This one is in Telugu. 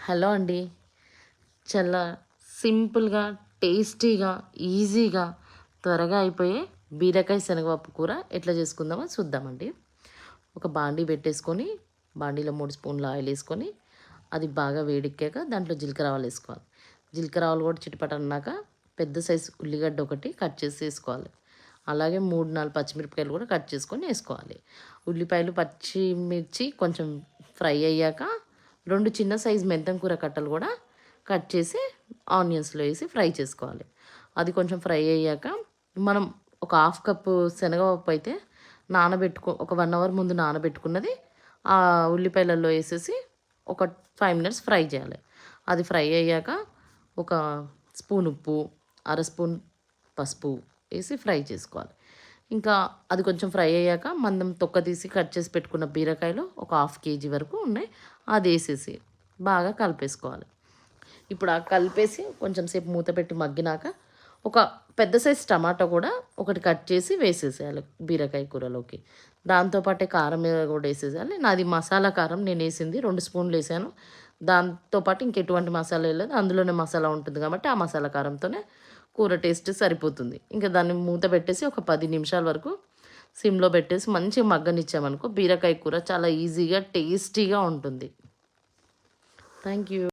హలో అండి. చాలా సింపుల్‌గా, టేస్టీగా, ఈజీగా, త్వరగా అయిపోయే బీరకాయ శనగపప్పు కూర ఎట్లా చేసుకుందామో చూద్దామండి. ఒక బాండీ పెట్టేసుకొని, బాండీలో 3 స్పూన్ల ఆయిల్ ఏసుకొని, అది బాగా వేడెక్కాక దాంట్లో జీలకర్ర ఆవాలు ఏసుకోవాలి. జీలకర్ర ఆవాలు కూడా చిటపటన్నాక పెద్ద సైజు ఉల్లిగడ్డ ఒకటి కట్ చేసి ఏసుకోవాలి. అలాగే 3, 4 పచ్చిమిరపకాయలు కూడా కట్ చేసుకొని ఏసుకోవాలి. ఉల్లిపాయలు, పచ్చిమిర్చి కొంచెం ఫ్రై అయ్యాక 2 చిన్న సైజు మెంతం కూర కట్టలు కూడా కట్ చేసి ఆనియన్స్‌లో ఏసి ఫ్రై చేసుకోవాలి. అది కొంచెం ఫ్రై అయ్యాక మనం ఒక హాఫ్ కప్పు శనగపప్పు అయితే ఒక 1 అవర్ ముందు నానబెట్టుకున్నది ఆ ఉల్లిపాయలలో ఏసేసి ఒక 5 మినిట్స్ ఫ్రై చేయాలి. అది ఫ్రై అయ్యాక ఒక స్పూన్ ఉప్పు, అర స్పూన్ పసుపు ఏసి ఫ్రై చేసుకోవాలి. ఇంకా అది కొంచెం ఫ్రై అయ్యాక మనం తొక్క తీసి కట్ చేసి పెట్టుకున్న బీరకాయలు ఒక హాఫ్ కేజీ వరకు ఉన్నాయి. అదేసేసి బాగా కలిపేసుకోవాలి. ఇప్పుడు ఆ కలిపేసి కొంచెం సేపు మూత పెట్టి మగ్గినాక ఒక పెద్ద సైజ్ టమాటా కూడా ఒకటి కట్ చేసి వేసేసేయాలి బీరకాయ కూరలోకి. దాంతో పాటే కారం కూడా వేసేసేయాలి. నాది మసాలా కారం నేనేసింది 2 స్పూన్లు వేసాను. దాంతో పాటు ఇంకెటువంటి మసాలా వేయలేదు. అందులోనే మసాలా ఉంటుంది కాబట్టి ఆ మసాలా కారంతోనే కూర టేస్ట్ సరిపోతుంది. ఇంకా దాన్ని మూత పెట్టేసి ఒక 10 నిమిషాల వరకు సిమ్‌లో పెట్టేసి మంచిగా మగ్గనిచ్చామనుకో బీరకాయ కూర చాలా ఈజీగా, టేస్టీగా ఉంటుంది. Thank you.